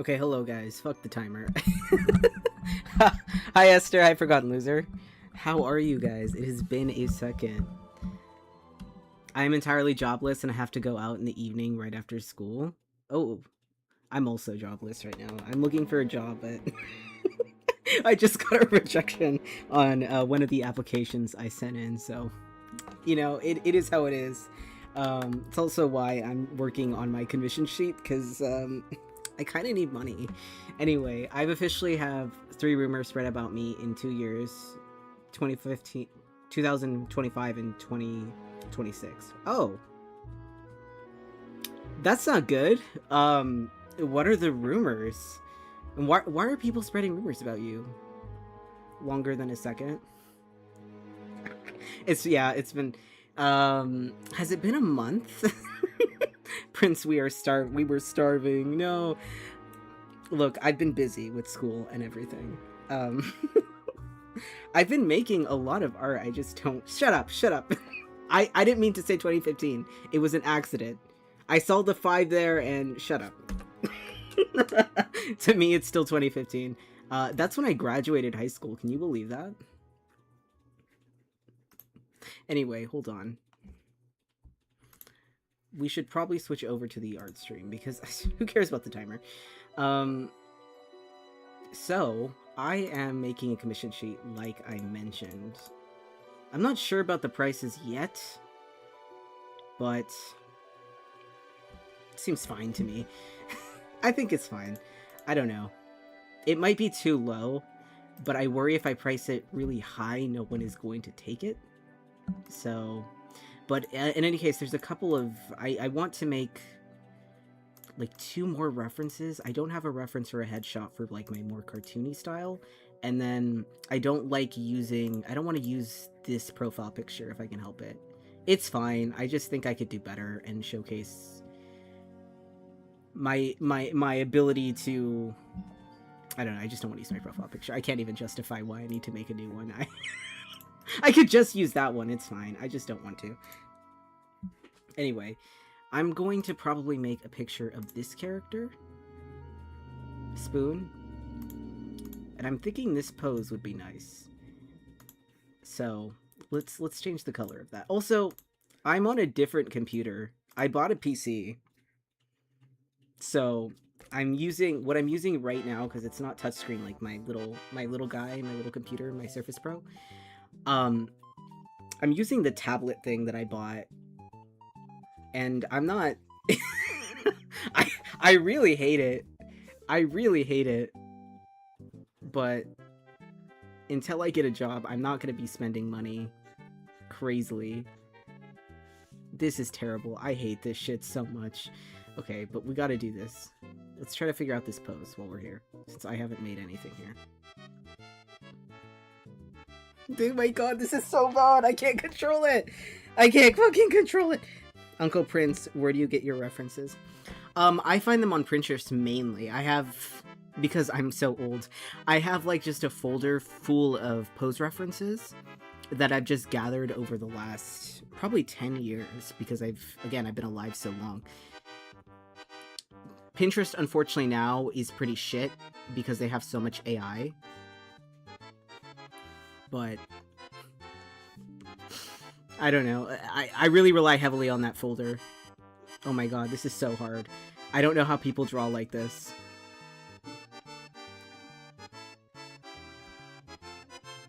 Okay, hello guys. Fuck the timer. Hi Esther, hi Forgotten Loser. How are you guys? It has been a second. I am entirely jobless and I have to go out in the evening right after school. Oh, I'm also jobless right now. I'm looking for a job, but I just got a rejection on one of the applications I sent in, so, you know, it is how it is. It's also why I'm working on my commission sheet, because I kind of need money. Anyway, I've officially have 3 rumors spread about me in 2 years, 2015, 2025, and 2026. Oh, that's not good. What are the rumors? And why are people spreading rumors about you? Longer than a second? It's been, has it been a month? Prince, we were starving. No. Look, I've been busy with school and everything. I've been making a lot of art. I just don't. Shut up. I didn't mean to say 2015. It was an accident. I saw the 5 there and shut up. To me, it's still 2015. That's when I graduated high school. Can you believe that? Anyway, hold on. We should probably switch over to the art stream because who cares about the timer? So I am making a commission sheet like I mentioned. I'm not sure about the prices yet, but it seems fine to me. I think it's fine. I don't know. It might be too low, but I worry if I price it really high, no one is going to take it. So, but in any case, there's a couple of... I want to make like 2 more references. I don't have a reference for a headshot for like my more cartoony style. And then I don't want to use this profile picture if I can help it. It's fine. I just think I could do better and showcase my ability to... I don't know, I just don't want to use my profile picture. I can't even justify why I need to make a new one. I could just use that one, it's fine. I just don't want to. Anyway, I'm going to probably make a picture of this character. Spoon. And I'm thinking this pose would be nice. So, let's change the color of that. Also, I'm on a different computer. I bought a PC. So, what I'm using right now, because it's not touchscreen like my little computer, my Surface Pro. I'm using the tablet thing that I bought, and I'm not... I really hate it. I really hate it. But until I get a job, I'm not going to be spending money crazily. This is terrible. I hate this shit so much. Okay, but we gotta do this. Let's try to figure out this pose while we're here, since I haven't made anything here. Dude, my god, this is so bad! I can't control it! I can't fucking control it! Uncle Prince, where do you get your references? I find them on Pinterest mainly. I have... because I'm so old, I have like just a folder full of pose references that I've just gathered over the last probably 10 years because I've been alive so long. Pinterest, unfortunately, now is pretty shit because they have so much AI. But I don't know. I really rely heavily on that folder. Oh my god, this is so hard. I don't know how people draw like this.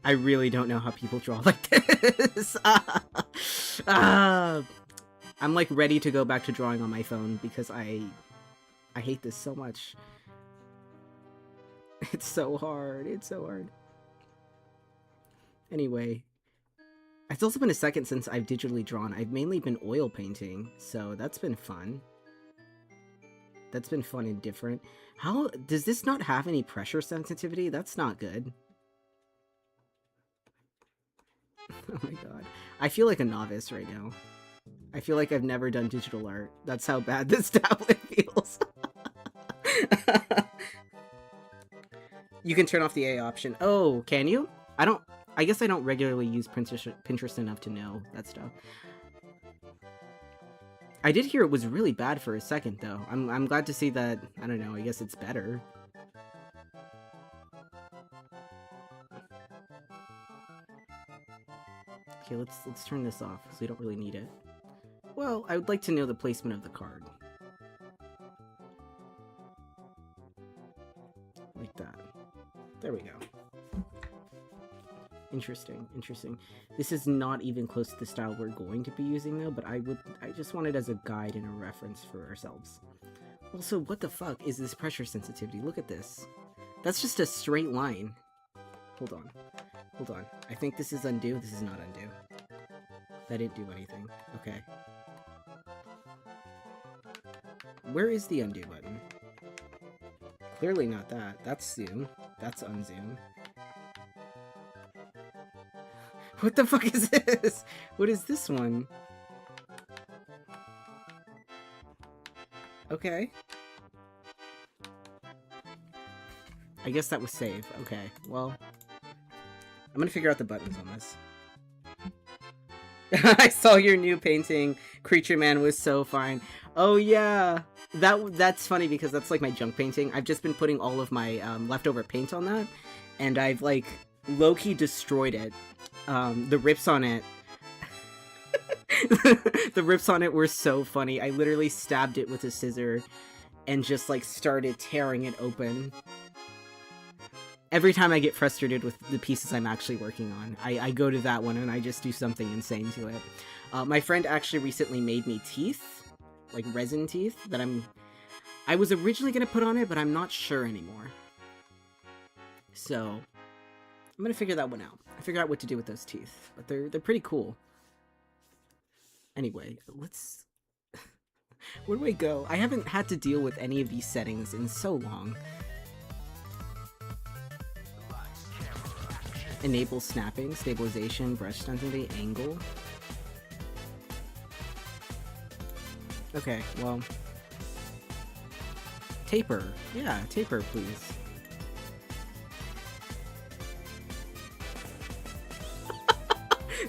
I really don't know how people draw like this. I'm like ready to go back to drawing on my phone because I hate this so much. It's so hard. It's so hard. Anyway, it's also been a second since I've digitally drawn. I've mainly been oil painting, so that's been fun. That's been fun and different. How does this not have any pressure sensitivity? That's not good. Oh my god. I feel like a novice right now. I feel like I've never done digital art. That's how bad this tablet feels. You can turn off the A option. Oh, can you? I guess I don't regularly use Pinterest enough to know that stuff. I did hear it was really bad for a second, though. I'm glad to see that, I don't know, I guess it's better. Okay, let's turn this off, because we don't really need it. Well, I would like to know the placement of the card. Like that. There we go. Interesting, interesting. This is not even close to the style we're going to be using, though, but I just want it as a guide and a reference for ourselves. Also, what the fuck is this pressure sensitivity? Look at this. That's just a straight line. Hold on. Hold on. I think this is undo. This is not undo. That didn't do anything. Okay. Where is the undo button? Clearly not that. That's zoom. That's unzoom. What the fuck is this? What is this one? Okay. I guess that was save. Okay, well. I'm gonna figure out the buttons on this. I saw your new painting. Creature Man was so fine. Oh yeah! That's funny because that's like my junk painting. I've just been putting all of my leftover paint on that. And I've like low-key destroyed it. The rips on it... the rips on it were so funny. I literally stabbed it with a scissor and just like started tearing it open. Every time I get frustrated with the pieces I'm actually working on, I go to that one and I just do something insane to it. My friend actually recently made me teeth, like resin teeth, that I was originally going to put on it, but I'm not sure anymore. So, I'm going to figure that one out. I figure out what to do with those teeth, but they're pretty cool. Anyway, let's... Where do I go? I haven't had to deal with any of these settings in so long. Enable snapping, stabilization, brush density, angle. Okay, well... Taper. Yeah, taper, please.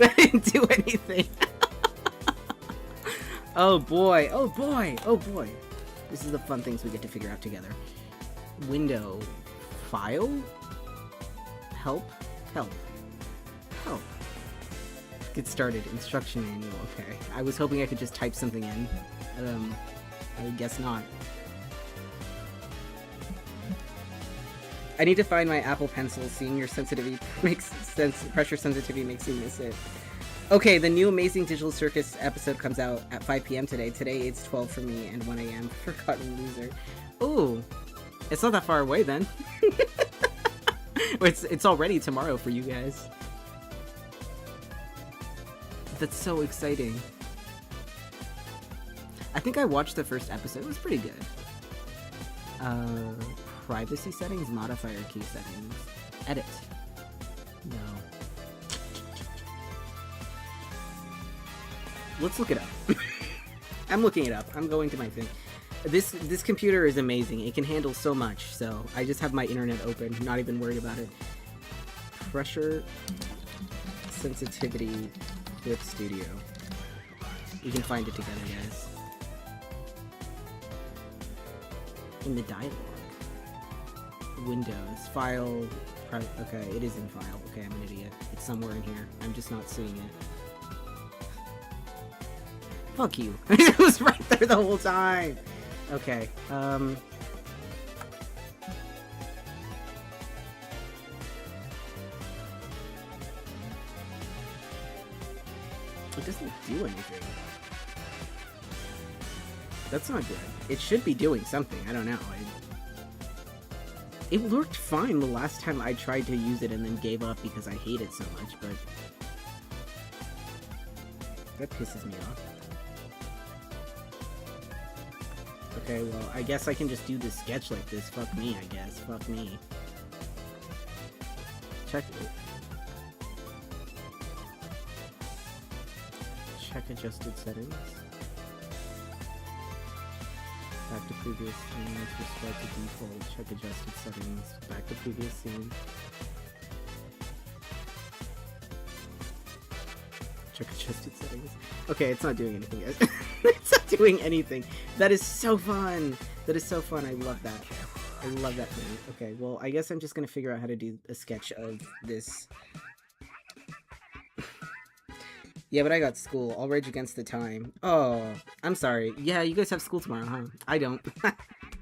That didn't do anything. Oh boy, oh boy, oh boy. This is the fun things we get to figure out together. Window. File? Help? Help. Help. Get started. Instruction manual. Okay. I was hoping I could just type something in. I guess not. I need to find my Apple Pencil. Seeing your sensitivity makes sense. Pressure sensitivity makes me miss it. Okay, the new Amazing Digital Circus episode comes out at 5 p.m. today. Today it's 12 for me and 1 a.m. Forgotten Loser. Ooh. It's not that far away then. It's already tomorrow for you guys. That's so exciting. I think I watched the first episode. It was pretty good. Privacy settings, modifier key settings. Edit. No. Let's look it up. I'm looking it up. I'm going to my thing. This computer is amazing. It can handle so much, so I just have my internet open, not even worried about it. Pressure sensitivity Clip Studio. You can find it together, guys. In the dialog. Windows. File. Okay, it is in file. Okay, I'm an idiot. It's somewhere in here. I'm just not seeing it. Fuck you. It was right there the whole time. Okay, it doesn't do anything. That's not good. It should be doing something. I don't know. It worked fine the last time I tried to use it and then gave up because I hate it so much, but that pisses me off. Okay, well, I guess I can just do this sketch like this. Fuck me, I guess. Fuck me. Check it. Check adjusted settings. Back to previous scene. Subscribe to default. Check adjusted settings. Back to previous scene. Check adjusted settings. Okay, it's not doing anything, guys. It's not doing anything. That is so fun. That is so fun. I love that. I love that thing. Okay, well, I guess I'm just gonna figure out how to do a sketch of this. Yeah, but I got school. I'll rage against the time. Oh, I'm sorry. Yeah, you guys have school tomorrow, huh? I don't.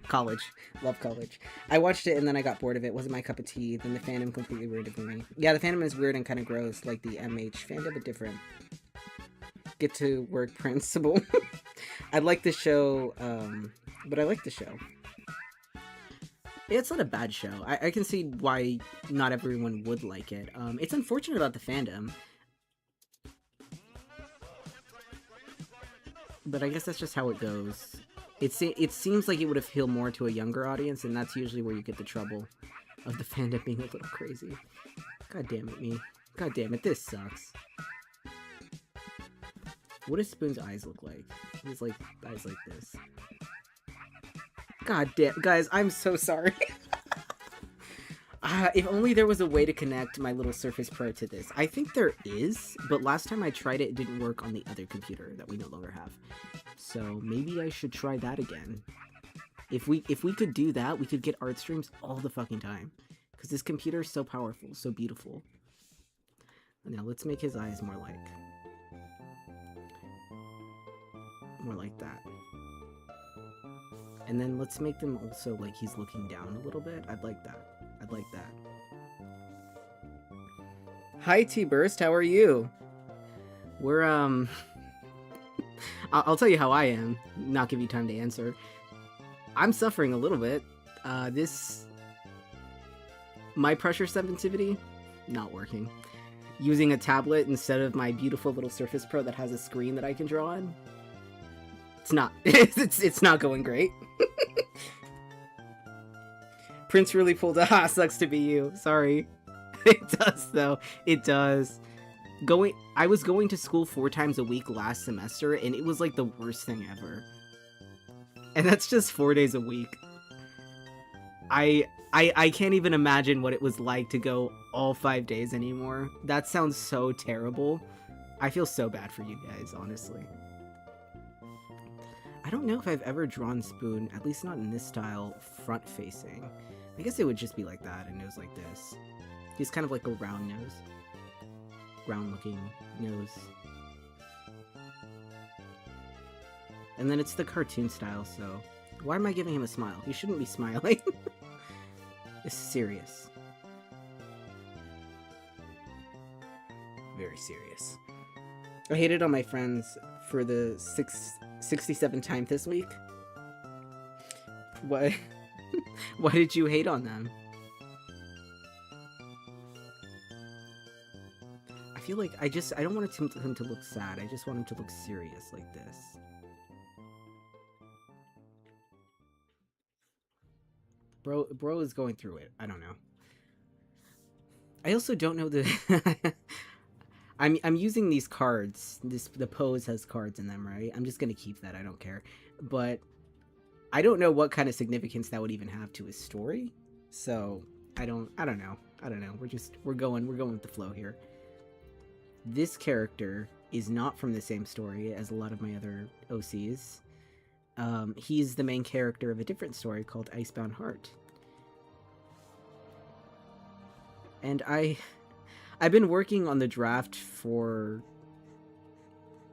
College. Love college. I watched it and then I got bored of it. Wasn't my cup of tea. Then the fandom completely ruined it for me. Yeah, the fandom is weird and kind of gross, like the MH fandom, but different. Get to work principal. I like the show, but I like the show. It's not a bad show. I can see why not everyone would like it. It's unfortunate about the fandom. But I guess that's just how it goes. It seems like it would appeal more to a younger audience, and that's usually where you get the trouble of the fandom being a little crazy. God damn it, me. God damn it, this sucks. What does Spoon's eyes look like? He's like eyes like this. God damn, guys, I'm so sorry. If only there was a way to connect my little Surface Pro to this. I think there is, but last time I tried it, it didn't work on the other computer that we no longer have. So maybe I should try that again. If we could do that, we could get art streams all the fucking time. Because this computer is so powerful, so beautiful. Now let's make his eyes more like that. And then let's make them also like he's looking down a little bit. I'd like that. I'd like that. Hi, T-Burst. How are you? We're, I'll tell you how I am. Not give you time to answer. I'm suffering a little bit. My pressure sensitivity, not working. Using a tablet instead of my beautiful little Surface Pro that has a screen that I can draw on. It's not. It's not going great. Prince really pulled a sucks to be you. Sorry. It does though. It does. I was going to school 4 times a week last semester and it was like the worst thing ever. And that's just 4 days a week. I can't even imagine what it was like to go all 5 days anymore. That sounds so terrible. I feel so bad for you guys, honestly. I don't know if I've ever drawn Spoon, at least not in this style, front-facing. I guess it would just be like that, a nose like this. He's kind of like a round nose. Round-looking nose. And then it's the cartoon style, so... Why am I giving him a smile? He shouldn't be smiling. It's serious. Very serious. I hated on my friends for the 67th time this week. What? Why did you hate on them? I feel like I don't want him to look sad. I just want him to look serious like this. Bro is going through it. I don't know. I also don't know the... I'm using these cards. The pose has cards in them, right? I'm just gonna keep that. I don't care. But I don't know what kind of significance that would even have to his story. So I don't know. We're going with the flow here. This character is not from the same story as a lot of my other OCs. He's the main character of a different story called Icebound Heart. And I've been working on the draft for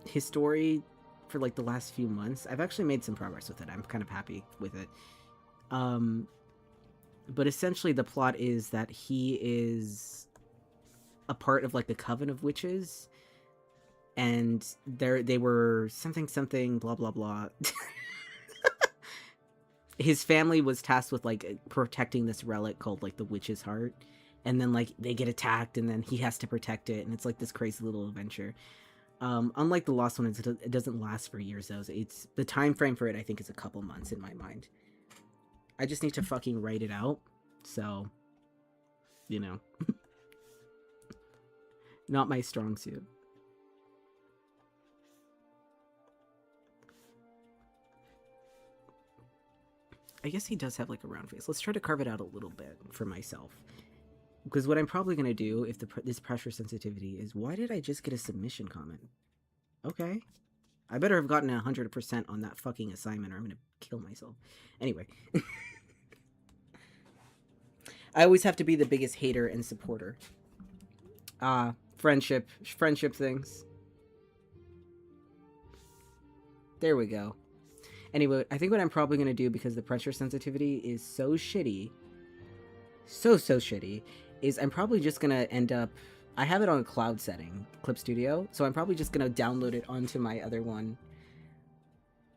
his story for like the last few months. I've actually made some progress with it. I'm kind of happy with it. But essentially the plot is that he is a part of like the coven of witches, and they were something blah blah blah. His family was tasked with like protecting this relic called like the witch's heart, and then like they get attacked and then he has to protect it, and it's like this crazy little adventure. Unlike the Lost One, it doesn't last for years though. It's the time frame for it, I think, is a couple months in my mind. I just need to fucking write it out, so you know. Not my strong suit. I guess he does have like a round face. Let's try to carve it out a little bit for myself. Because what I'm probably going to do if this pressure sensitivity is... Why did I just get a submission comment? Okay. I better have gotten 100% on that fucking assignment or I'm gonna kill myself. Anyway. I always have to be the biggest hater and supporter. Friendship things. There we go. Anyway, I think what I'm probably gonna do, because the pressure sensitivity is so shitty, so shitty, is I'm probably just gonna end up, I have it on a cloud setting, Clip Studio, so I'm probably just gonna download it onto my other one,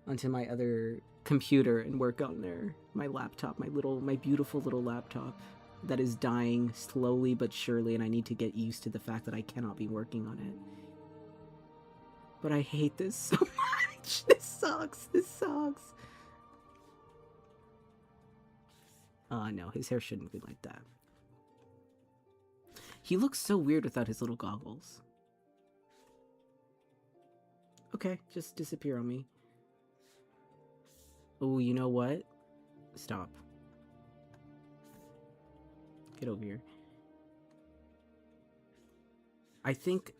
onto my other computer and work on there. My laptop, my beautiful little laptop that is dying slowly but surely, and I need to get used to the fact that I cannot be working on it. But I hate this so much. This sucks. This sucks. No, his hair shouldn't be like that. He looks so weird without his little goggles. Okay, just disappear on me. Oh, you know what? Stop. Get over here. I think,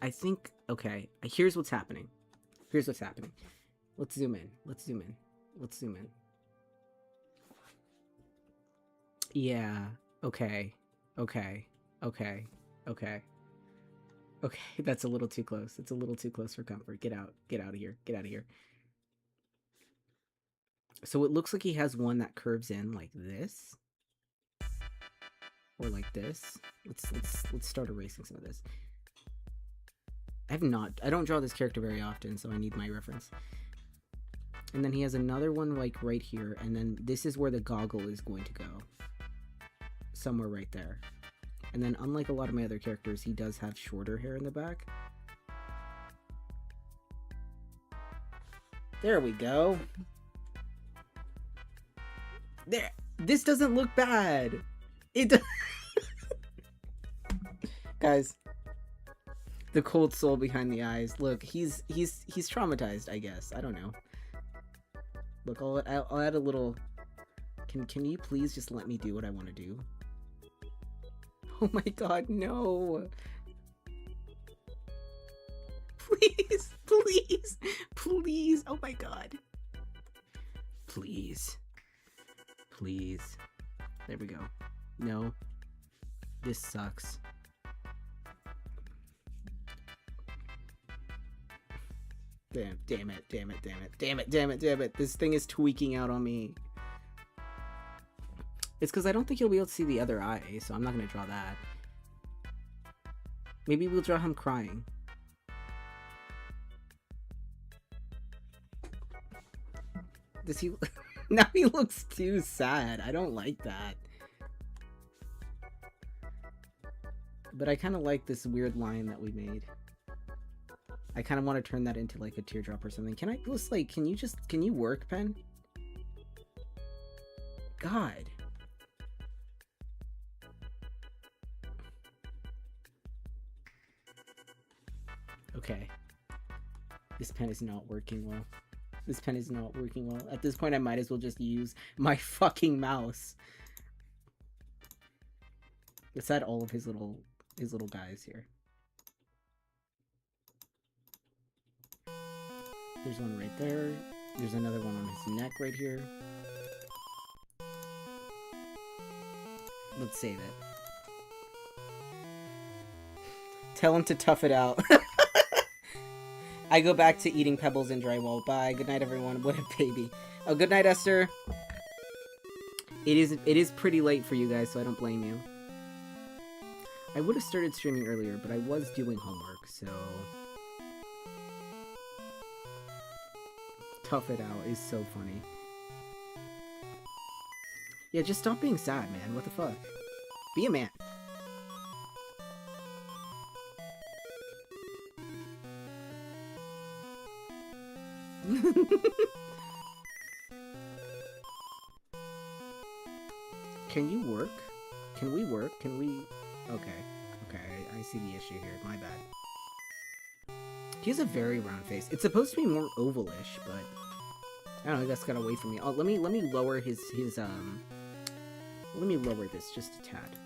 okay, here's what's happening. Here's what's happening. Let's zoom in. Let's zoom in. Let's zoom in. Yeah, okay. Okay. Okay. Okay. Okay, that's a little too close. It's a little too close for comfort. Get out. Get out of here. Get out of here. So it looks like he has one that curves in like this. Or like this. Let's start erasing some of this. I don't draw this character very often, so I need my reference. And then he has another one like right here, and then this is where the goggle is going to go. Somewhere right there. And then unlike a lot of my other characters, he does have shorter hair in the back. There we go. There. This doesn't look bad. It does. Guys, the cold soul behind the eyes. Look, he's traumatized, I guess. I don't know. Look, I'll add a little. Can you please just let me do what I want to do? Oh my god, no. Please, please, please. Oh my god. Please. Please. There we go. No. This sucks. Damn it. This thing is tweaking out on me. It's because I don't think you'll be able to see the other eye, so I'm not going to draw that. Maybe we'll draw him crying. Does he... Now he looks too sad. I don't like that. But I kind of like this weird line that we made. I kind of want to turn that into like a teardrop or something. Can I just like, can you work, pen? God. Okay. This pen is not working well. This pen is not working well. At this point, I might as well just use my fucking mouse. Let's add all of his little guys here. There's one right there. There's another one on his neck right here. Let's save it. Tell him to tough it out. I go back to eating pebbles and drywall. Bye. Good night, everyone. What a baby. Oh, good night, Esther. It is pretty late for you guys, so I don't blame you. I would have started streaming earlier, but I was doing homework, so... Tough it out is so funny. Yeah, just stop being sad, man. What the fuck? Be a man. Can you work? Can we work? Can we... Okay. Okay, I see the issue here. My bad. He has a very round face. It's supposed to be more ovalish, but... I don't know, I guess gotta wait for me. Oh, let me lower his let me lower this just a tad.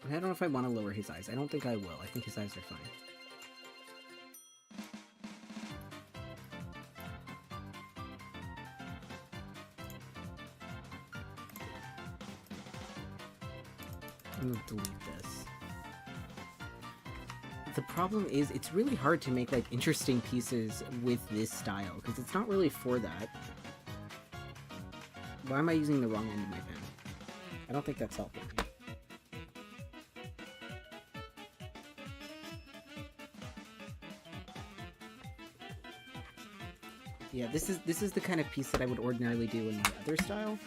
I don't know if I want to lower his eyes. I don't think I will. I think his eyes are fine. I'm gonna delete this. The problem is, it's really hard to make, like, interesting pieces with this style, because it's not really for that. Why am I using the wrong end of my pen? I don't think that's helping me. Yeah, this is the kind of piece that I would ordinarily do in my other style.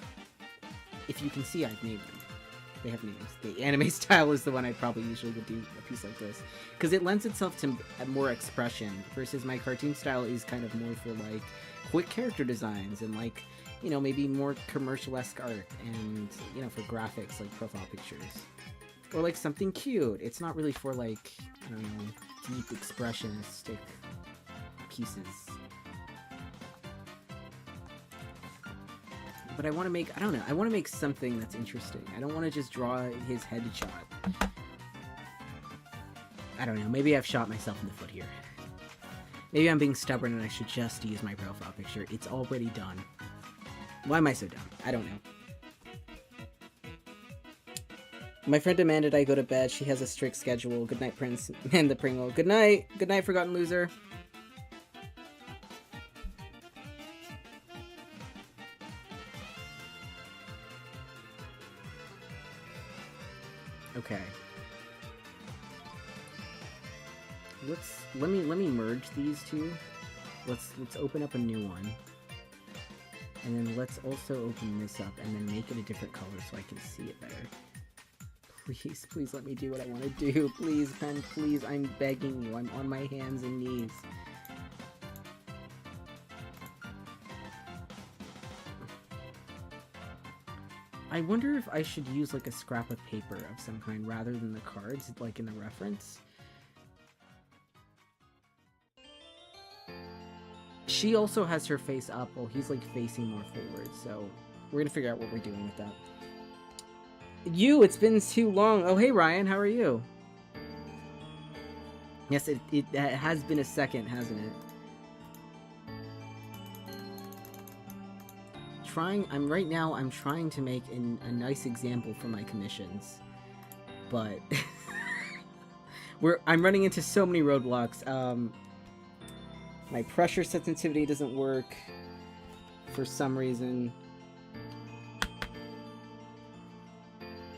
If you can see, I've named them. They have names. The anime style is the one I probably usually would do a piece like this, because it lends itself to more expression, versus my cartoon style is kind of more for, like, quick character designs and, like, you know, maybe more commercial-esque art and, you know, for graphics, like profile pictures. Or, like, something cute. It's not really for, like, I don't know, deep expressionistic pieces. But I want to make, I don't know, I want to make something that's interesting. I don't want to just draw his headshot. I don't know, maybe I've shot myself in the foot here. Maybe I'm being stubborn and I should just use my profile picture. It's already done. Why am I so dumb? I don't know. My friend demanded I go to bed. She has a strict schedule. Good night, Prince and the Pringle. Good night. Good night, Forgotten Loser. Okay. Let me merge these two. Let's open up a new one. And then let's also open this up and then make it a different color so I can see it better. Please, please let me do what I want to do. Please, pen, please, I'm begging you. I'm on my hands and knees. I wonder if I should use, like, a scrap of paper of some kind rather than the cards, like in the reference. She also has her face up while he's, like, facing more forward, so we're gonna figure out what we're doing with that. It's been too long. Oh, hey, Ryan, how are you? Yes, it has been a second, hasn't it? Right now I'm trying to make a nice example for my commissions, but I'm running into so many roadblocks. My pressure sensitivity doesn't work for some reason.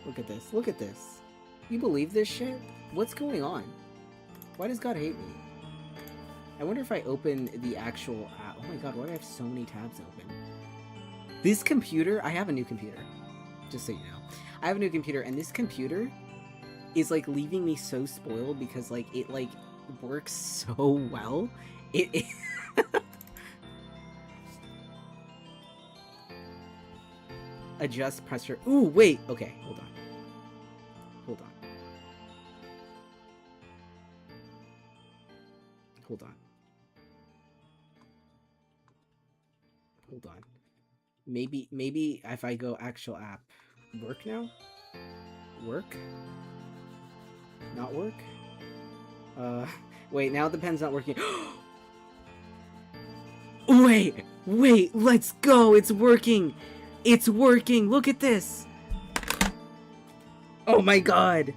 Look at this. Look at this. You believe this shit? What's going on? Why does God hate me? I wonder if I open the actual app. Oh my god, why do I have so many tabs open? This computer, I have a new computer, just so you know. I have a new computer, and this computer is, like, leaving me so spoiled because, like, it, like, works so well. It adjust pressure. Ooh, wait. Okay, hold on. Hold on. Hold on. Hold on. Maybe if I go actual app, work now? Work? Not work? Wait, now the pen's not working. Wait, let's go! It's working! It's working! Look at this! Oh my god!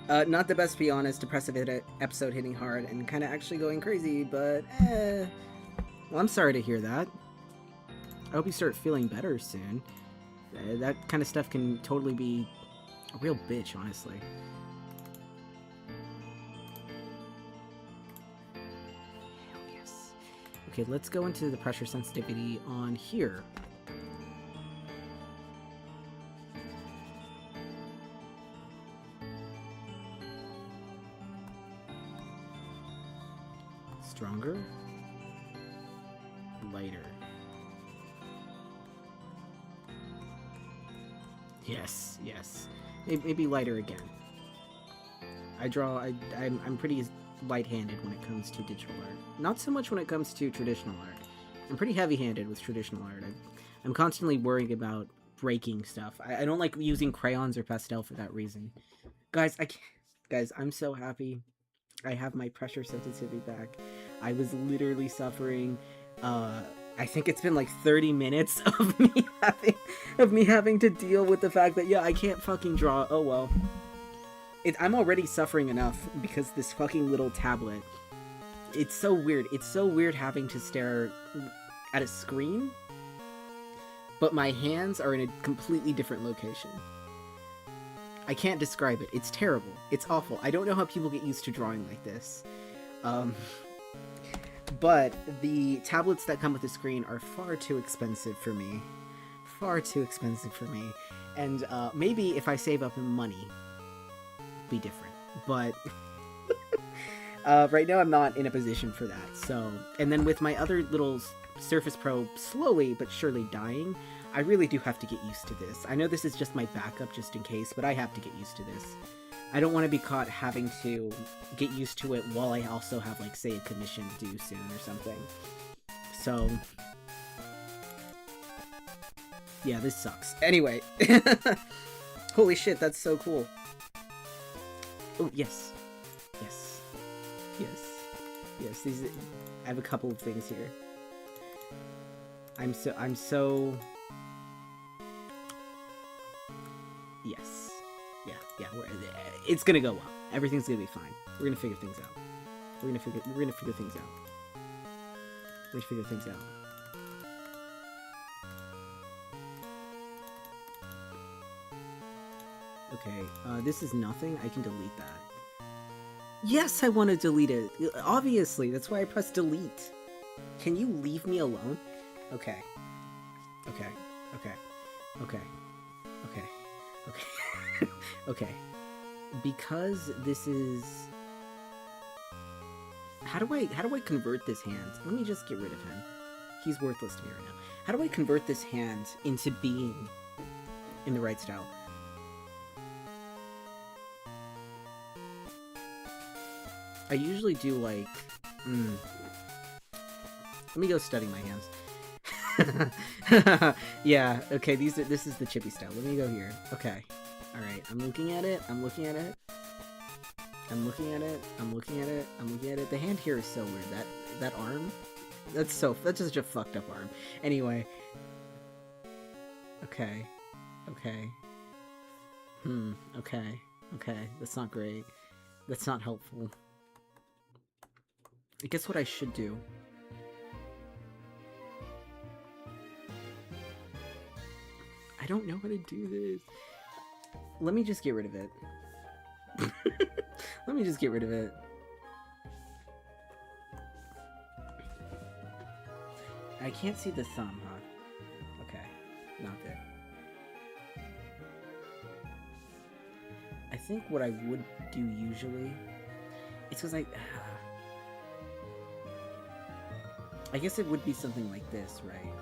Not the best, to be honest. Depressive episode hitting hard and kind of actually going crazy, but well, I'm sorry to hear that. I hope you start feeling better soon. That kind of stuff can totally be a real bitch, honestly. Hell yes. Okay, let's go into the pressure sensitivity on here. Stronger. Lighter. Yes. Maybe lighter again. I'm pretty light-handed when it comes to digital art. Not so much when it comes to traditional art. I'm pretty heavy-handed with traditional art. I'm constantly worrying about breaking stuff. I don't like using crayons or pastel for that reason. Guys, guys, I'm so happy. I have my pressure sensitivity back. I was literally suffering. I think it's been like 30 minutes of me having to deal with the fact that yeah, I can't fucking draw. Oh well. I'm already suffering enough because this fucking little tablet. It's so weird. It's so weird having to stare at a screen, but my hands are in a completely different location. I can't describe it. It's terrible. It's awful. I don't know how people get used to drawing like this. But the tablets that come with the screen are far too expensive for me. Far too expensive for me. And maybe if I save up money, be different. But right now I'm not in a position for that. So, and then with my other little Surface Pro slowly but surely dying, I really do have to get used to this. I know this is just my backup just in case, but I have to get used to this. I don't want to be caught having to get used to it while I also have, like, say, a commission due soon or something. So, yeah, this sucks. Anyway. Holy shit, that's so cool. Oh, yes. Yes. Yes. Yes, these... I have a couple of things here. I'm so... Yes. Yeah, it's gonna go well. Everything's gonna be fine. We're gonna figure things out. We're gonna figure things out. We're gonna figure things out. Okay, this is nothing. I can delete that. Yes, I want to delete it. Obviously, that's why I pressed delete. Can you leave me alone? Okay. Okay. Okay. Okay. Okay. Okay. Okay. Because this is... How do I convert this hand? Let me just get rid of him. He's worthless to me right now. How do I convert this hand into being in the right style? I usually do like... Let me go study my hands. Yeah, okay, this is the chippy style. Let me go here. Okay. Alright, I'm looking at it. I'm looking at it. I'm looking at it. I'm looking at it. I'm looking at it. The hand here is so weird. That arm? That's just such a fucked up arm. Anyway. Okay. Okay. Okay. Okay. That's not great. That's not helpful. I guess what I should do... I don't know how to do this. Let me just get rid of it. Let me just get rid of it. I can't see the thumb, huh? Okay. Not there. I think what I would do usually... It's because I guess it would be something like this, right?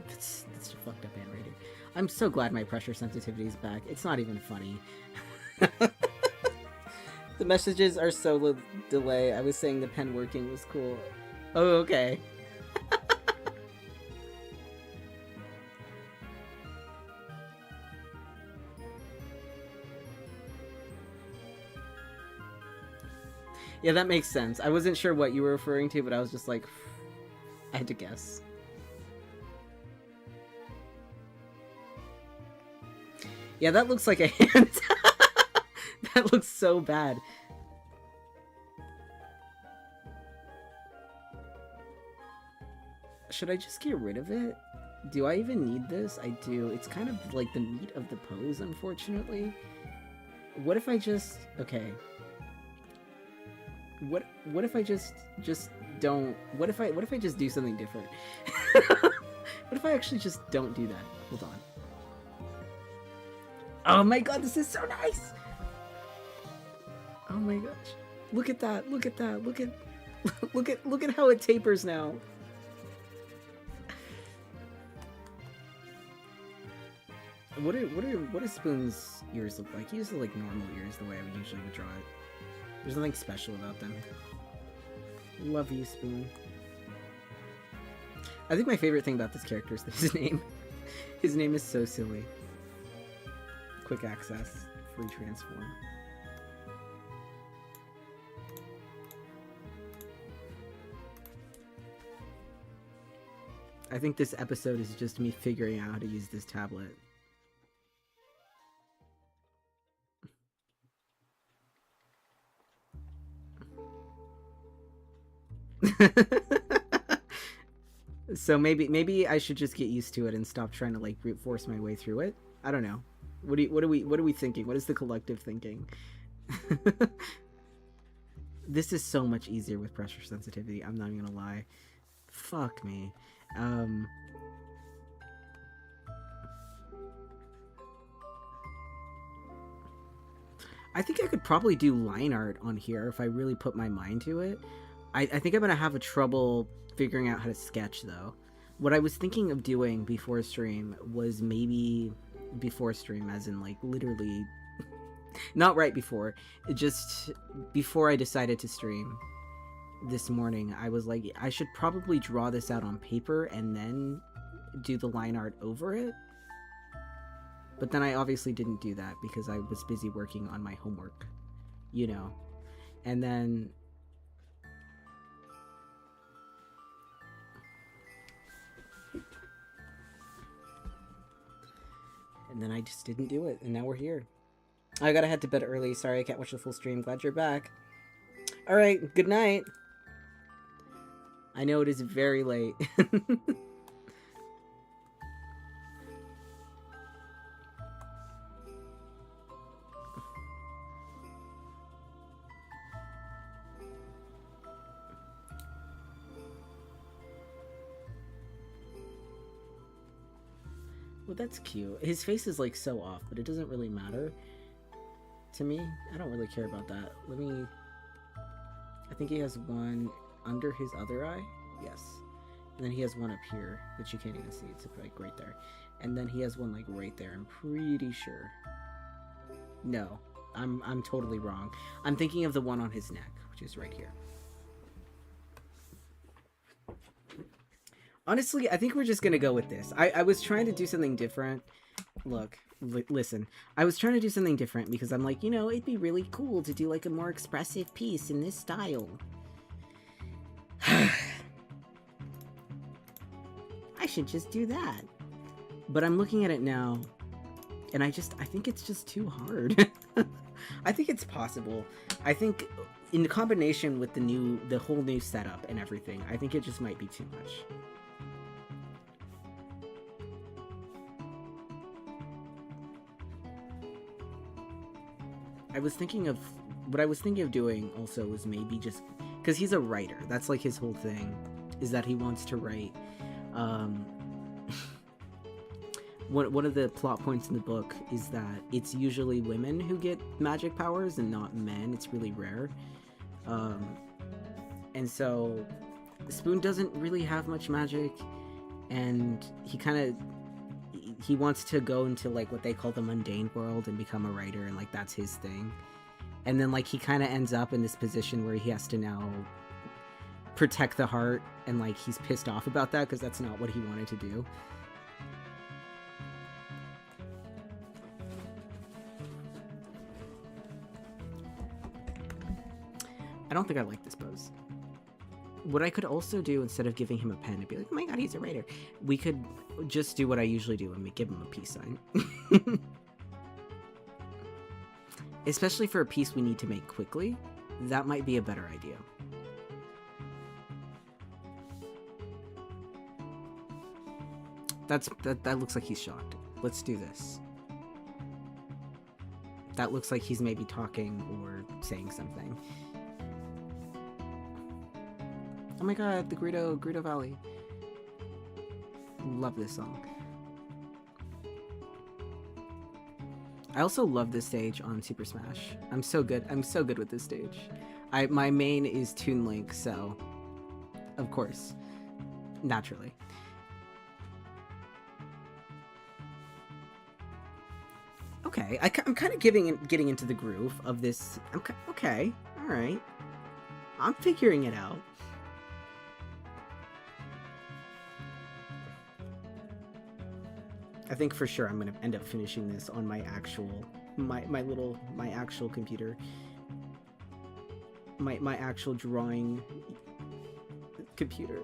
That's a fucked up handwriting. I'm so glad my pressure sensitivity is back. It's not even funny. The messages are so delay. I was saying the pen working was cool. Oh, okay. Yeah, that makes sense. I wasn't sure what you were referring to, but I was just like... I had to guess. Yeah, that looks like a hand. That looks so bad. Should I just get rid of it? Do I even need this? I do. It's kind of like the meat of the pose, unfortunately. What if I just... Okay. What if I just don't... What if I just do something different? What if I actually just don't do that? Hold on. Oh my god, this is so nice! Oh my gosh. Look at that, look at that, look at how it tapers now. What do Spoon's ears look like? He uses like normal ears the way I usually would draw it. There's nothing special about them. Love you, Spoon. I think my favorite thing about this character is his name. His name is so silly. Quick access, free transform. I think this episode is just me figuring out how to use this tablet. So maybe I should just get used to it and stop trying to like brute force my way through it. I don't know. What are we thinking? What is the collective thinking? This is so much easier with pressure sensitivity. I'm not even gonna lie. Fuck me. I think I could probably do line art on here if I really put my mind to it. I think I'm gonna have a trouble figuring out how to sketch though. What I was thinking of doing before stream was maybe before stream, as in like literally not right before, just before I decided to stream this morning, I was like, I should probably draw this out on paper and then do the line art over it. But then I obviously didn't do that because I was busy working on my homework, you know. And then I just didn't do it, and now we're here. I gotta head to bed early. Sorry I can't watch the full stream. Glad you're back. Alright, good night. I know it is very late. Well, that's cute. His face is like so off, but it doesn't really matter to me. I don't really care about that. I think he has one under his other eye. Yes. And then he has one up here, which you can't even see. It's like right there. And then he has one like right there. I'm pretty sure. No, I'm totally wrong. I'm thinking of the one on his neck, which is right here. Honestly, I think we're just gonna go with this. I was trying to do something different. Look, listen. I was trying to do something different because I'm like, you know, it'd be really cool to do like a more expressive piece in this style. I should just do that. But I'm looking at it now, and I think it's just too hard. I think it's possible. I think in combination with the whole new setup and everything, I think it just might be too much. What I was thinking of doing also was maybe just, because he's a writer, that's like his whole thing, is that he wants to write. One of the plot points in the book is that it's usually women who get magic powers and not men. It's really rare. And so Spoon doesn't really have much magic, and he wants to go into like what they call the mundane world and become a writer, and like that's his thing. And then like he kind of ends up in this position where he has to now protect the heart, and like he's pissed off about that because that's not what he wanted to do. I don't think I like this pose. What I could also do, instead of giving him a pen and be like, oh my god, he's a writer, we could just do what I usually do and give him a peace sign. Especially for a piece we need to make quickly, that might be a better idea. That looks like he's shocked. Let's do this. That looks like he's maybe talking or saying something. Oh my god, the Greedo Valley. Love this song. I also love this stage on Super Smash. I'm so good with this stage. My main is Toon Link, so of course, naturally. Okay, I'm kind of getting into the groove of this. Okay, all Alright. I'm figuring it out. I think for sure I'm gonna end up finishing this on my actual my actual computer. My actual drawing computer.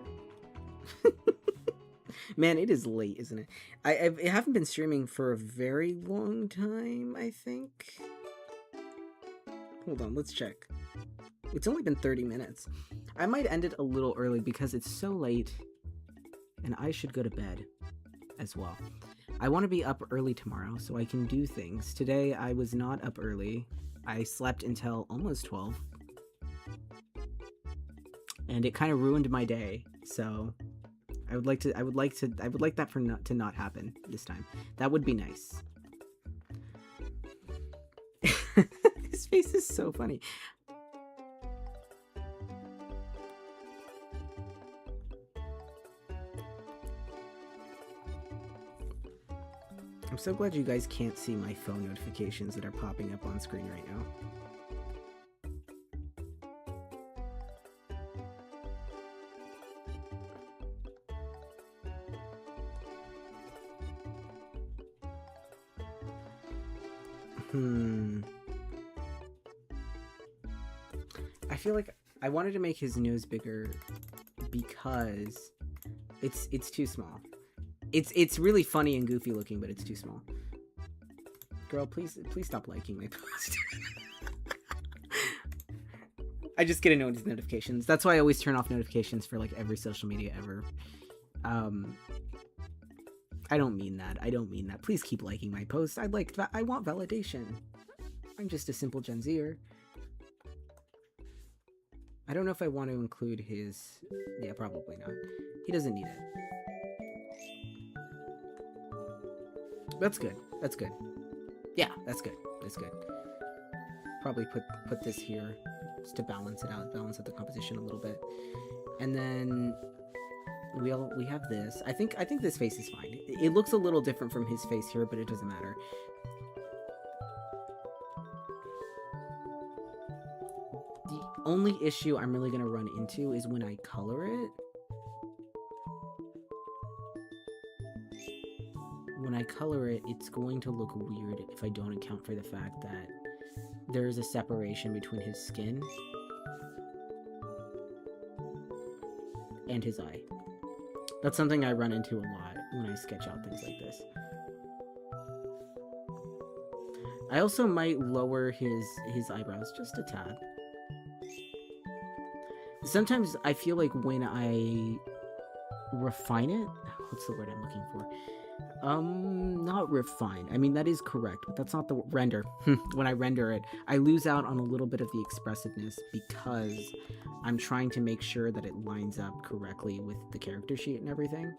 Man, it is late, isn't it? I haven't been streaming for a very long time, I think. Hold on, let's check. It's only been 30 minutes. I might end it a little early because it's so late and I should go to bed as well. I want to be up early tomorrow so I can do things. Today I was not up early. I slept until almost 12. And it kind of ruined my day. So I would like that to not happen this time. That would be nice. His face is so funny. I'm so glad you guys can't see my phone notifications that are popping up on screen right now. I feel like I wanted to make his nose bigger because it's too small. It's really funny and goofy looking, but it's too small. Girl, please stop liking my post. I just get annoyed with notifications. That's why I always turn off notifications for like every social media ever. I don't mean that. I don't mean that. Please keep liking my posts. I want validation. I'm just a simple Gen Zer. I don't know if I want to include his... Yeah, probably not. He doesn't need it. That's good. That's good. Yeah, that's good. That's good. Probably put this here just to balance it out, balance out the composition a little bit. And then we have this. I think this face is fine. It looks a little different from his face here, but it doesn't matter. The only issue I'm really gonna run into is when I color it. When I color it, it's going to look weird if I don't account for the fact that there's a separation between his skin and his eye. That's something I run into a lot when I sketch out things like this. I also might lower his eyebrows just a tad. Sometimes I feel like when I refine it, what's the word I'm looking for? Not refine. I mean, that is correct, but that's not the render. When I render it, I lose out on a little bit of the expressiveness because I'm trying to make sure that it lines up correctly with the character sheet and everything.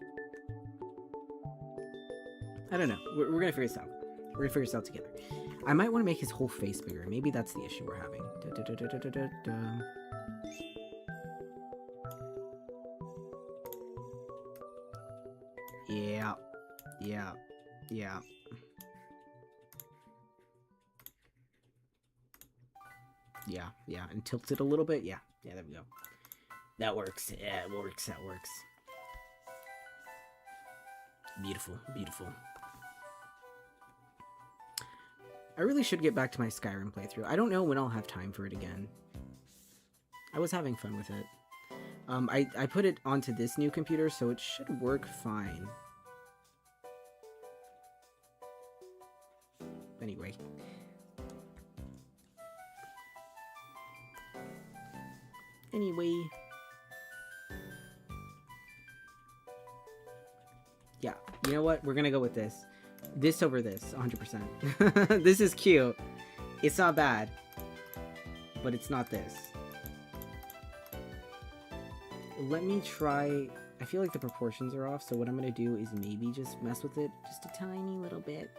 I don't know. We're gonna figure this out. We're gonna figure this out together. I might want to make his whole face bigger. Maybe that's the issue we're having. Yeah. Yeah. Yeah. Yeah, and tilt it a little bit. Yeah, there we go. That works. Yeah, it works. That works. Beautiful, beautiful. I really should get back to my Skyrim playthrough. I don't know when I'll have time for it again. I was having fun with it. I put it onto this new computer, so it should work fine. Anyway. Yeah, you know what? We're gonna go with this. This over this, 100%. This is cute. It's not bad. But it's not this. Let me try... I feel like the proportions are off, so what I'm gonna do is maybe just mess with it just a tiny little bit.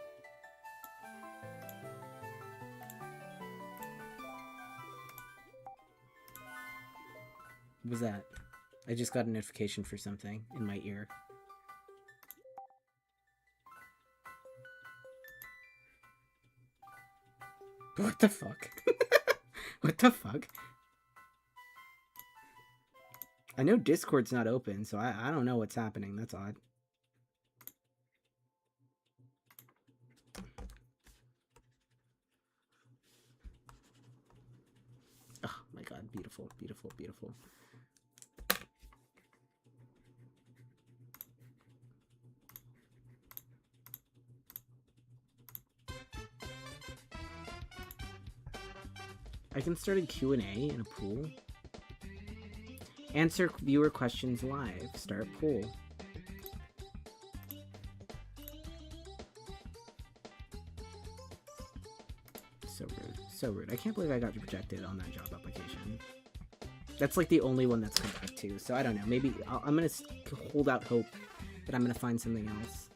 What was that? I just got a notification for something in my ear. What the fuck? What the fuck? I know Discord's not open, so I don't know what's happening. That's odd. Oh my god, beautiful, beautiful, beautiful. I can start a Q&A in a pool. Answer viewer questions live. Start pool. So rude. So rude. I can't believe I got rejected on that job application. That's like the only one that's come back too. So I don't know. Maybe I'm going to hold out hope that I'm going to find something else.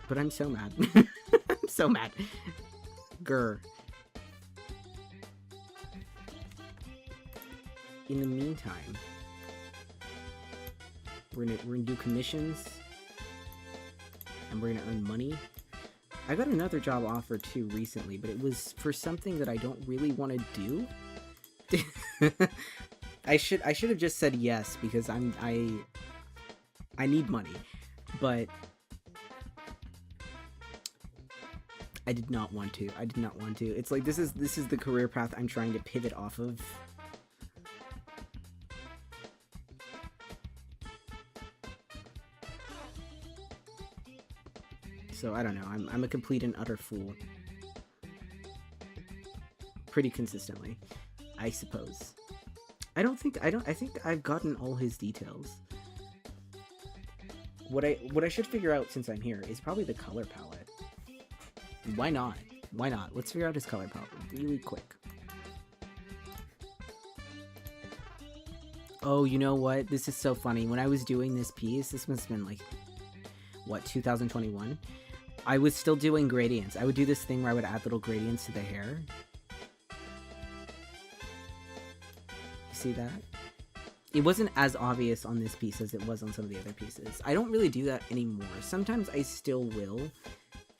But I'm so mad. I'm so mad. Grr. In the meantime, we're gonna do commissions, and we're gonna earn money. I got another job offer too recently, but it was for something that I don't really want to do. I should have just said yes because I need money, but I did not want to. I did not want to. It's like this is the career path I'm trying to pivot off of. So I don't know. I'm a complete and utter fool. Pretty consistently, I suppose. I think I've gotten all his details. What I should figure out since I'm here is probably the color palette. Why not? Why not? Let's figure out his color palette really quick. Oh, you know what? This is so funny. When I was doing this piece, this must have been like, what, 2021? I was still doing gradients. I would do this thing where I would add little gradients to the hair. You see that? It wasn't as obvious on this piece as it was on some of the other pieces. I don't really do that anymore. Sometimes I still will.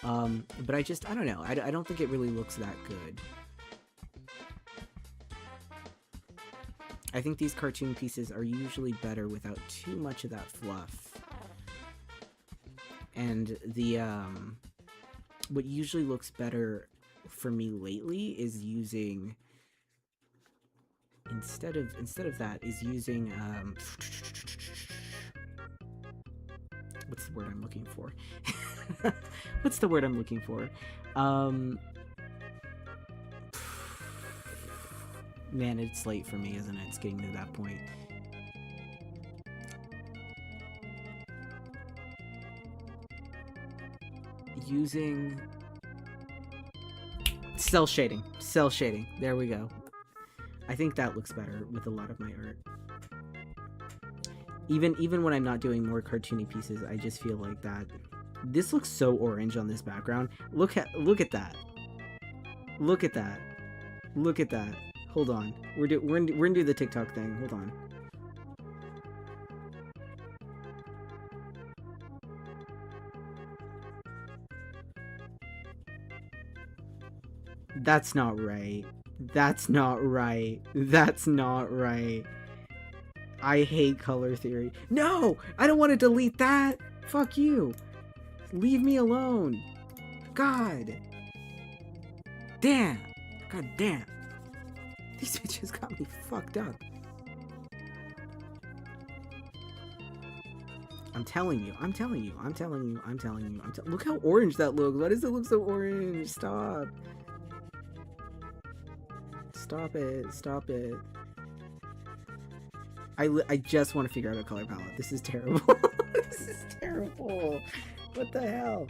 But I don't know. I don't think it really looks that good. I think these cartoon pieces are usually better without too much of that fluff. And the, what usually looks better for me lately is using, instead of that, is using, what's the word I'm looking for? What's the word I'm looking for? Man, it's late for me, isn't it? It's getting to that point. Using cell shading. Cell shading. There we go. I think that looks better with a lot of my art. Even when I'm not doing more cartoony pieces, I just feel like that. This looks so orange on this background. Look at that. Look at that. Look at that. Hold on. We're gonna do the TikTok thing. Hold on. That's not right. That's not right. That's not right. I hate color theory. No! I don't want to delete that! Fuck you! Leave me alone! God! Damn! God damn! These bitches got me fucked up. I'm telling you. Look how orange that looks. Why does it look so orange? Stop. Stop it. I just want to figure out a color palette. This is terrible. This is terrible. What the hell?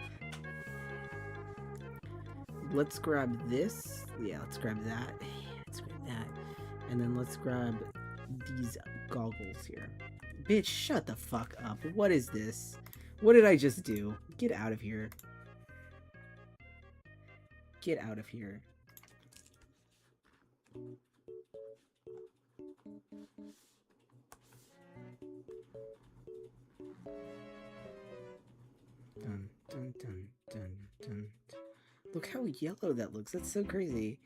Let's grab this. Yeah, let's grab that. Let's grab that. And then let's grab these goggles here. Bitch, shut the fuck up. What is this? What did I just do? Get out of here. Get out of here. Dun, dun, dun, dun, dun. Look how yellow that looks. That's so crazy.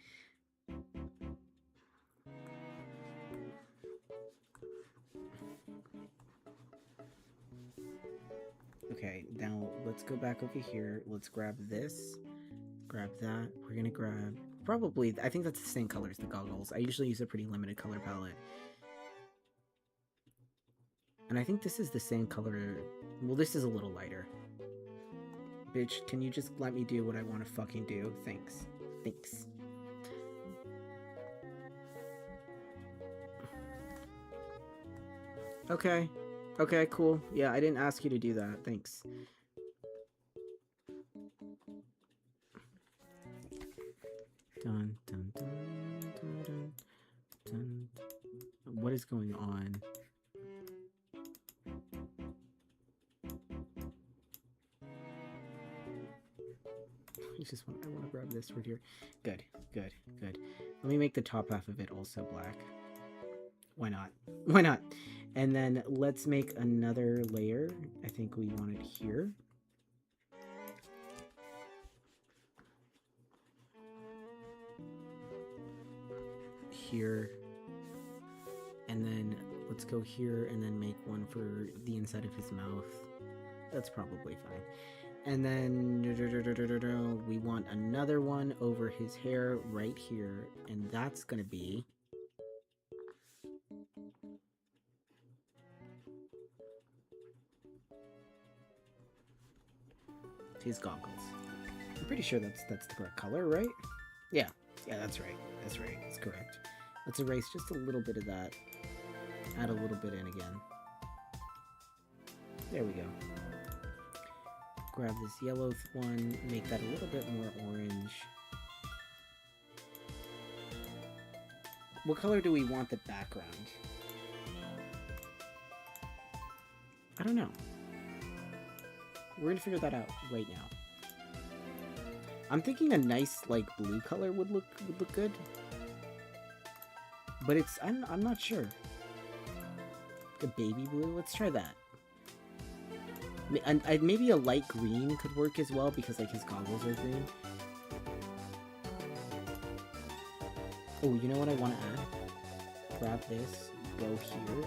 go back over here. Let's grab this. Grab that. We're gonna grab... Probably, I think that's the same color as the goggles. I usually use a pretty limited color palette. And I think this is the same color... Well, this is a little lighter. Bitch, can you just let me do what I want to fucking do? Thanks. Thanks. Okay. Okay, cool. Yeah, I didn't ask you to do that. Thanks. Dun, dun, dun, dun, dun, dun. What is going on? I want to grab this right here. Good, good, good. Let me make the top half of it also black. Why not? Why not? And then let's make another layer. I think we want it here. Here. And then let's go here and then make one for the inside of his mouth. That's probably fine. And then we want another one over his hair right here. And that's going to be... his goggles. I'm pretty sure that's the correct color, right? Yeah. Yeah, that's right. That's right. That's correct. Let's erase just a little bit of that. Add a little bit in again. There we go. Grab this yellow one, make that a little bit more orange. What color do we want the background? I don't know. We're gonna figure that out right now. I'm thinking a nice like blue color would look good. But it's I'm not sure. A baby blue? Let's try that. And maybe a light green could work as well because like his goggles are green. Oh, you know what I want to add? Grab this, go here.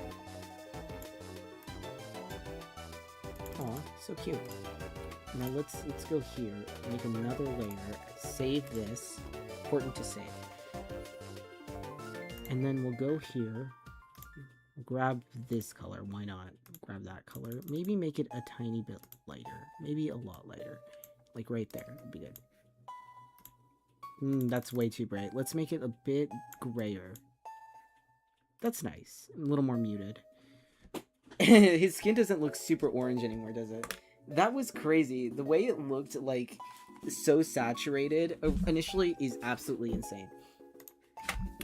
Aw, so cute. Now let's go here, make another layer, save this. Important to save. And then we'll go here. Grab this color, why not? Grab that color. Maybe make it a tiny bit lighter. Maybe a lot lighter. Like right there, would be good. That's way too bright. Let's make it a bit grayer. That's nice. A little more muted. His skin doesn't look super orange anymore, does it? That was crazy. The way it looked, like, so saturated initially is absolutely insane.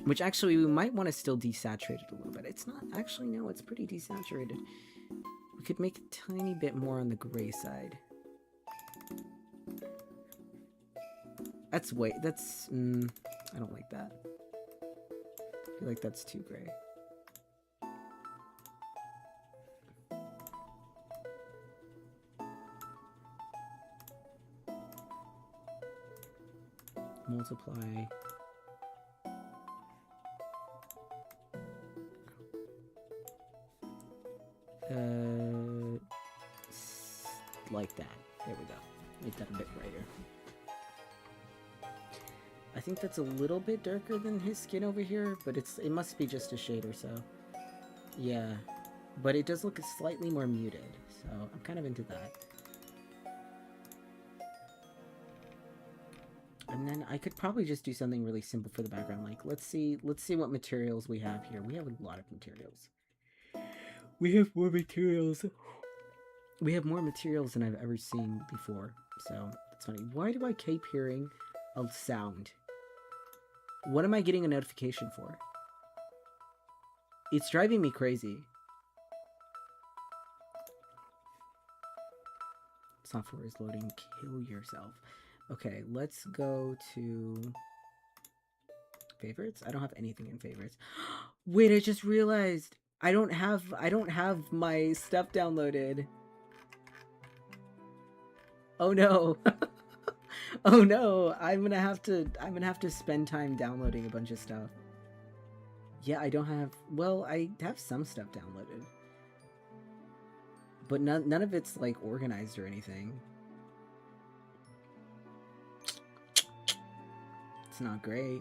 Which actually, we might want to still desaturate it a little bit. It's not, actually, no, it's pretty desaturated. We could make a tiny bit more on the gray side. I don't like that. I feel like that's too gray. Multiply. Like that. There we go. Make that a bit brighter. I think that's a little bit darker than his skin over here, but it must be just a shade or so. Yeah, but it does look slightly more muted, so I'm kind of into that. And then I could probably just do something really simple for the background. Like, let's see what materials we have here. We have a lot of materials. We have more materials. We have more materials than I've ever seen before. So, that's funny. Why do I keep hearing a sound? What am I getting a notification for? It's driving me crazy. Software is loading. Kill yourself. Okay, let's go to favorites. I don't have anything in favorites. Wait, I just realized I don't have my stuff downloaded. Oh no. Oh no, I'm gonna have to spend time downloading a bunch of stuff. Yeah, I don't have, well, I have some stuff downloaded. But none of it's like organized or anything. It's not great.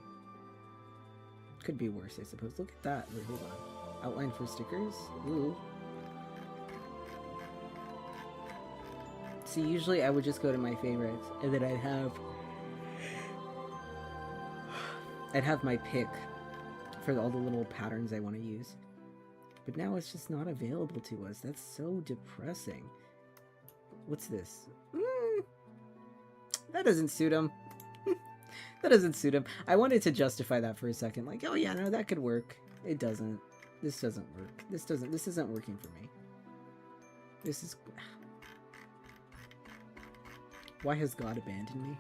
Could be worse, I suppose. Look at that. Wait, hold on. Outline for stickers? Ooh. See, usually I would just go to my favorites, and then I'd have my pick for all the little patterns I want to use. But now it's just not available to us. That's so depressing. What's this? That doesn't suit him. That doesn't suit him. I wanted to justify that for a second. Like, oh yeah, no, that could work. It doesn't. This doesn't work. This isn't working for me. This is... Why has God abandoned me?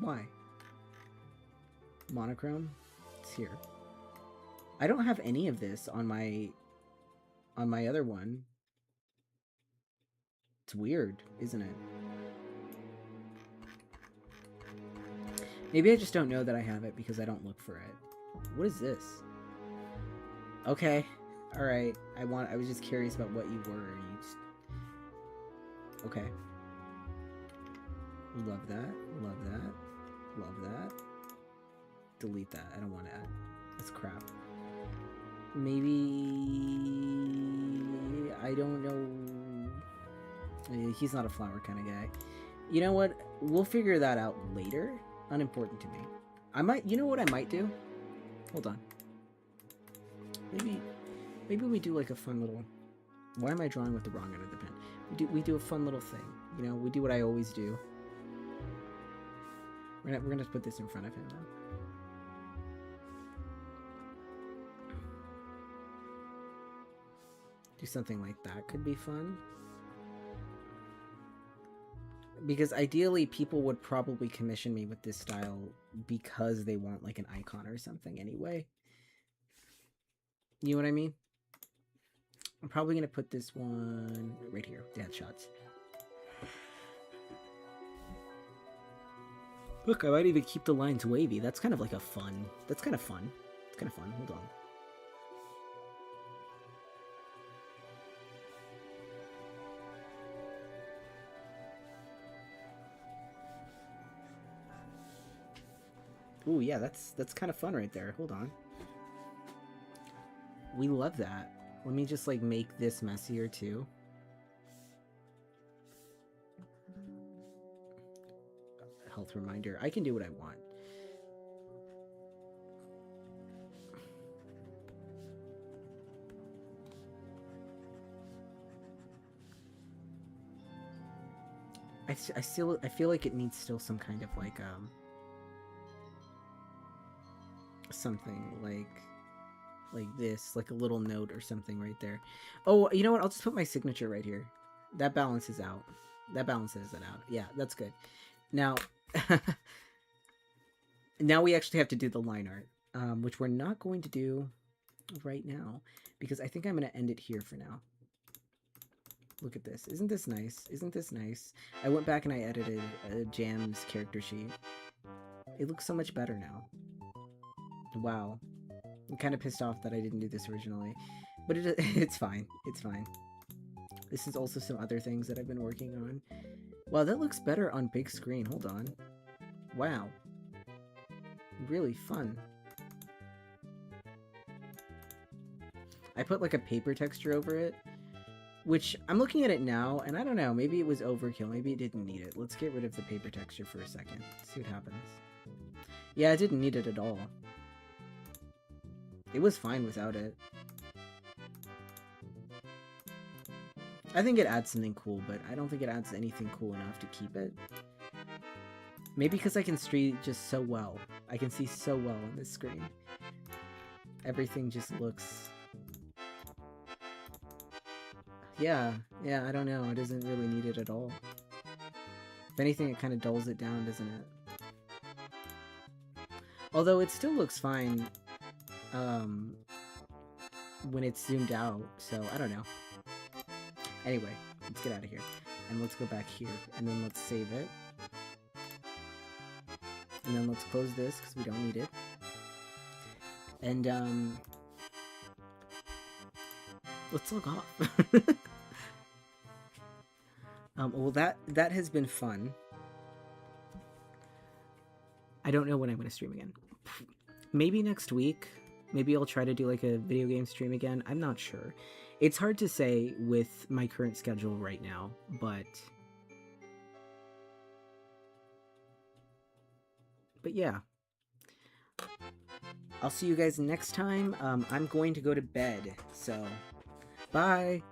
Why? Monochrome? It's here. I don't have any of this on my other one. It's weird, isn't it? Maybe I just don't know that I have it because I don't look for it. What is this? Okay. Alright. I was just curious about what you were. You just... Okay. Love that. Love that. Love that. Delete that. I don't want that. That's crap. Maybe... I don't know. He's not a flower kind of guy. You know what? We'll figure that out later. Unimportant to me. I might... You know what I might do? Hold on. Maybe we do like a fun little... Why am I drawing with the wrong end of the pen? We do a fun little thing. You know, we do what I always do. We're gonna put this in front of him now. Do something like that could be fun. Because ideally people would probably commission me with this style because they want like an icon or something anyway. You know what I mean? I'm probably gonna put this one right here, dad shots. Look, I might even keep the lines wavy. That's kind of like a fun. That's kind of fun. It's kind of fun. Hold on. Ooh, yeah, that's kind of fun right there. Hold on. We love that. Let me just like make this messier too. Health reminder. I can do what I want. I feel like it needs still some kind of like something like this, like a little note or something right there. Oh, you know what? I'll just put my signature right here. That balances out. That balances it out. Yeah, that's good. Now, now we actually have to do the line art, which we're not going to do right now because I think I'm going to end it here for now. Look at this. Isn't this nice? Isn't this nice? I went back and I edited Jam's character sheet. It looks so much better now. Wow. I'm kind of pissed off that I didn't do this originally, but it's fine. It's fine. This is also some other things that I've been working on. Wow, that looks better on big screen. Hold on. Wow. Really fun. I put like a paper texture over it, which I'm looking at it now, and I don't know, maybe it was overkill. Maybe it didn't need it. Let's get rid of the paper texture for a second. See what happens. Yeah, I didn't need it at all. It was fine without it. I think it adds something cool, but I don't think it adds anything cool enough to keep it. Maybe because I can see just so well. I can see so well on this screen. Everything just looks... Yeah, I don't know. It doesn't really need it at all. If anything, it kind of dulls it down, doesn't it? Although it still looks fine when it's zoomed out, so I don't know. Anyway, let's get out of here. And let's go back here, and then let's save it. And then let's close this, because we don't need it. And, let's log off. Well, that has been fun. I don't know when I'm going to stream again. Maybe next week. Maybe I'll try to do like a video game stream again. I'm not sure. It's hard to say with my current schedule right now, but yeah. I'll see you guys next time. I'm going to go to bed, so bye.